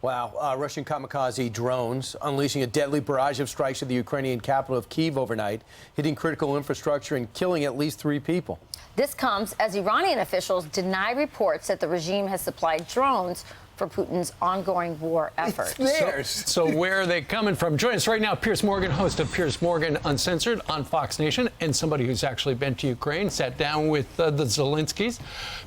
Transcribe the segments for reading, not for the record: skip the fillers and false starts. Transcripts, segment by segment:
Wow. Russian kamikaze drones unleashing a deadly barrage of strikes at the Ukrainian capital of Kyiv overnight, hitting critical infrastructure and killing at least 3 people. This comes as Iranian officials deny reports that the regime has supplied drones for Putin's ongoing war effort. So where are they coming from? Join us right now, Piers Morgan, host of Piers Morgan Uncensored on Fox Nation, and somebody who's actually been to Ukraine, sat down with the Zelenskys.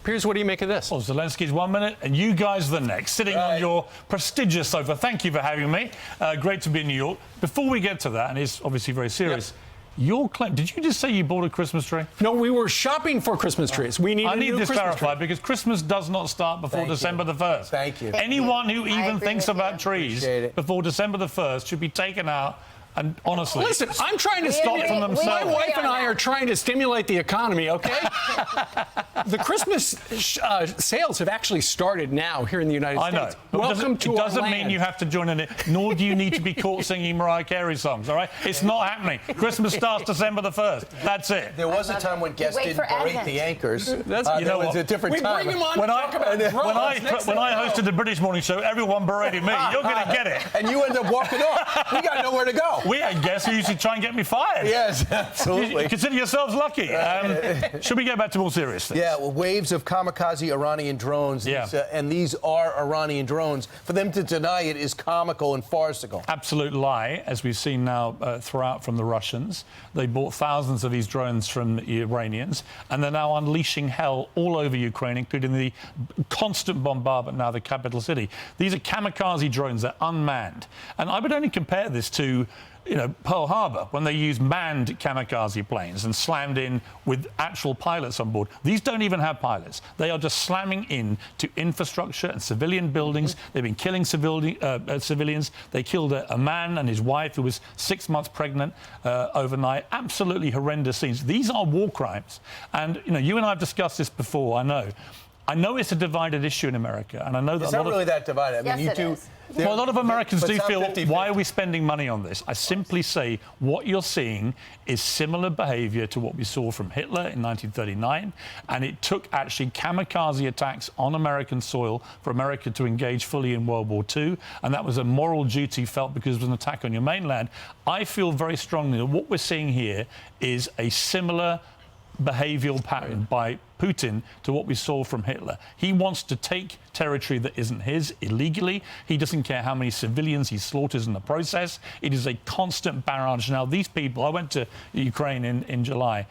Piers, what do you make of this? Well, Zelensky's 1 minute, and you guys the next, sitting on your prestigious sofa. Thank you for having me. Great to be in New York. Before we get to that, and it's obviously very serious, your claim, did you just say you bought a Christmas tree? No, we were shopping for Christmas trees. We need a new this Christmas clarified tree. because Christmas does not start before December the 1st. Thank you. Anyone who even thinks about trees before December the 1st should be taken out. And honestly, listen, I'm trying to stop from themselves. My wife and I are trying to stimulate the economy, okay? The Christmas sales have actually started now here in the United States. I know. Welcome to our land. It doesn't mean you have to join in it, nor do you need to be caught singing Mariah Carey songs, all right? It's not happening. Christmas starts December the 1st. That's it. There was a time when guests didn't berate the anchors. You know what? A different time. Bring them on when I hosted the British Morning Show, everyone berated me. You're going to get it. And you end up walking off. We got nowhere to go. We had guests who used to try and get me fired. Yes, absolutely. You consider yourselves lucky. Should we get back to more serious things? Yeah, well, waves of kamikaze Iranian drones. And these are Iranian drones. For them to deny it is comical and farcical. Absolute lie, as we've seen now throughout from the Russians. They bought thousands of these drones from the Iranians, and they're now unleashing hell all over Ukraine, including the constant bombardment now of the capital city. These are kamikaze drones. They're unmanned. And I would only compare this to Pearl Harbor, when they used manned kamikaze planes and slammed in with actual pilots on board. These don't even have pilots. They are just slamming in to infrastructure and civilian buildings. They've been killing civilians. They killed a man and his wife who was 6 months pregnant overnight. Absolutely horrendous scenes. These are war crimes. And, you and I have discussed this before, I know. I know it's a divided issue in America, and I know that it's not really that divided. I mean, yes, you it do. Well, a lot of Americans do feel, 50-50. why are we spending money on this? I simply say what you're seeing is similar behaviour to what we saw from Hitler in 1939, and it took actually kamikaze attacks on American soil for America to engage fully in World War II, and that was a moral duty felt because it was an attack on your mainland. I feel very strongly that what we're seeing here is a similar behavioural pattern by Putin to what we saw from Hitler. He wants to take territory that isn't his illegally. He doesn't care how many civilians he slaughters in the process. It is a constant barrage. Now, these people, I went to Ukraine in July.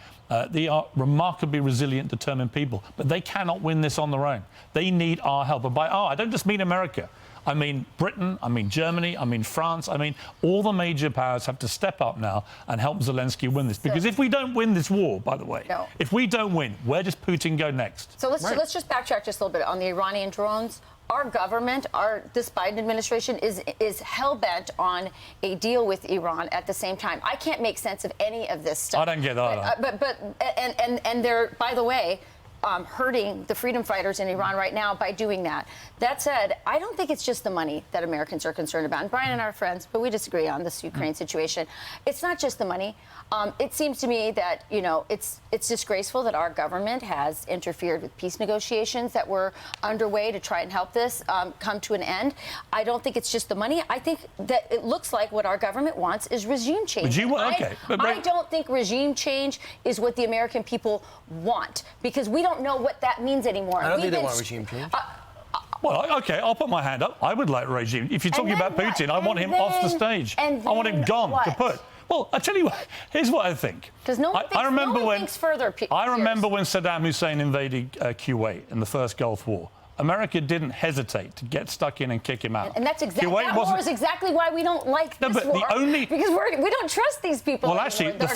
They are remarkably resilient, determined people, but they cannot win this on their own. They need our help. And by I don't just mean America. I mean Britain, I mean Germany, I mean France, I mean all the major powers have to step up now and help Zelensky win this. Because if we don't win this war, by the way, if we don't win, where does Putin go next? So let's just backtrack just a little bit on the Iranian drones. Our government, this Biden administration, is hell-bent on a deal with Iran at the same time. I can't make sense of any of this stuff. I don't get that. And they're, by the way, hurting the freedom fighters in Iran right now by doing that. That said, I don't think it's just the money that Americans are concerned about. And Brian and I are friends, but we disagree on this Ukraine situation. It's not just the money. It seems to me that, it's disgraceful that our government has interfered with peace negotiations that were underway to try and help this come to an end. I don't think it's just the money. I think that it looks like what our government wants is regime change. I don't think regime change is what the American people want, because we don't know what that means anymore. I don't think they want regime change. Well, OK, I'll put my hand up. I want regime. If you're talking about Putin, I want him off the stage. I want him gone to put. Well, I tell you what, here's what I think. Because no one thinks further. I remember when Saddam Hussein invaded Kuwait in the first Gulf War. America didn't hesitate to get stuck in and kick him out. And that's exactly war is exactly why we don't like this war. Because we don't trust these people. Well, actually, the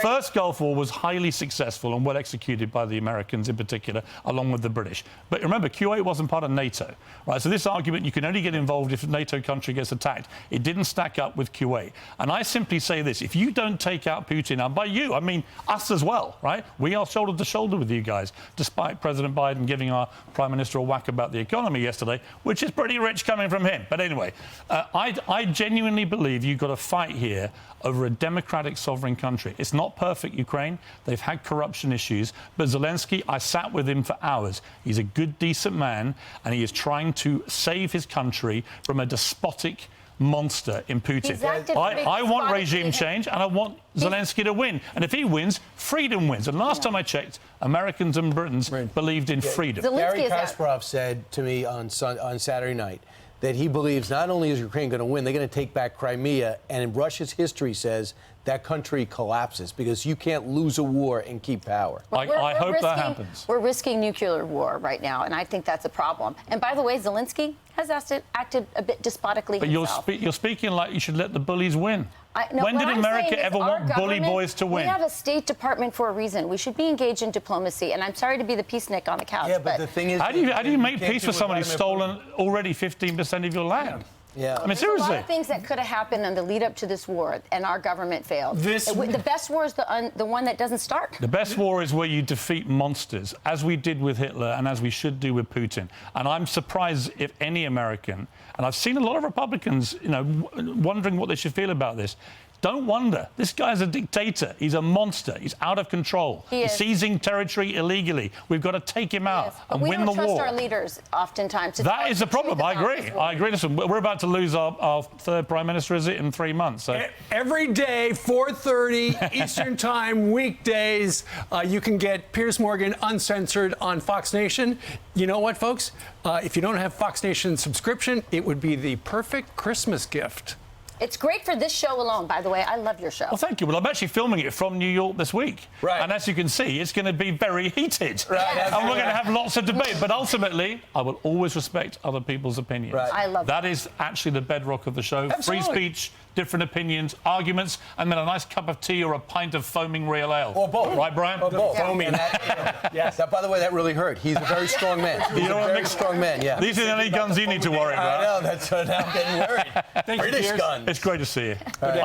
first Gulf War was highly successful and well executed by the Americans in particular, along with the British. But remember, Kuwait wasn't part of NATO, right? So this argument, you can only get involved if a NATO country gets attacked. It didn't stack up with Kuwait. And I simply say this: if you don't take out Putin, and by you, I mean us as well, right? We are shoulder to shoulder with you guys, despite President Biden giving our Prime Minister a whack about the economy yesterday, which is pretty rich coming from him. But anyway, I genuinely believe you've got to fight here over a democratic sovereign country. It's not perfect, Ukraine. They've had corruption issues. But Zelensky, I sat with him for hours. He's a good, decent man, and he is trying to save his country from a despotic monster in Putin. I want regime change, and I want Zelensky to win. And if he wins, freedom wins. And last time I checked, Americans and Britons believed in freedom. Gary Kasparov said to me on Saturday night that he believes not only is Ukraine going to win, they're going to take back Crimea, and Russia's history says that country collapses because you can't lose a war and keep power. I hope that happens. We're risking nuclear war right now, and I think that's a problem. And by the way, Zelensky has acted a bit despotically himself. You're speaking like you should let the bullies win. When did what America ever want bully boys to win? We have a State Department for a reason. We should be engaged in diplomacy. And I'm sorry to be the peacenik on the couch. Yeah, but the thing is, how do you make peace with somebody who's stolen already 15% of your land? Yeah. I mean, seriously. There's a lot of things that could have happened in the lead up to this war, and our government failed. The best war is the one that doesn't start. The best war is where you defeat monsters, as we did with Hitler and as we should do with Putin. And I'm surprised if any American, and I've seen a lot of Republicans, wondering what they should feel about this. Don't wonder. This guy's a dictator. He's a monster. He's out of control. He's seizing territory illegally. We've got to take him out and win the war. We don't trust our leaders oftentimes. That is the problem. I agree. Listen, we're about to lose our third prime minister, is it, in 3 months? So. Every day, 4:30 Eastern Time, weekdays, you can get Piers Morgan Uncensored on Fox Nation. You know what, folks? If you don't have Fox Nation subscription, it would be the perfect Christmas gift. It's great for this show alone, by the way. I love your show. Well, thank you. Well, I'm actually filming it from New York this week. Right. And as you can see, it's going to be very heated. Right. And we're going to have lots of debate. But ultimately, I will always respect other people's opinions. Right. I love that. That is actually the bedrock of the show. Absolutely. Free speech, different opinions, arguments, and then a nice cup of tea or a pint of foaming real ale. Or both. Right, Brian? Or both. Foaming. Yes. By the way, that really hurt. He's a very strong man. He's a very strong man, yeah. These are the only guns you need to worry about. I know. That's what I'm getting worried. Thank you, British Piers. guns. It's great to see you.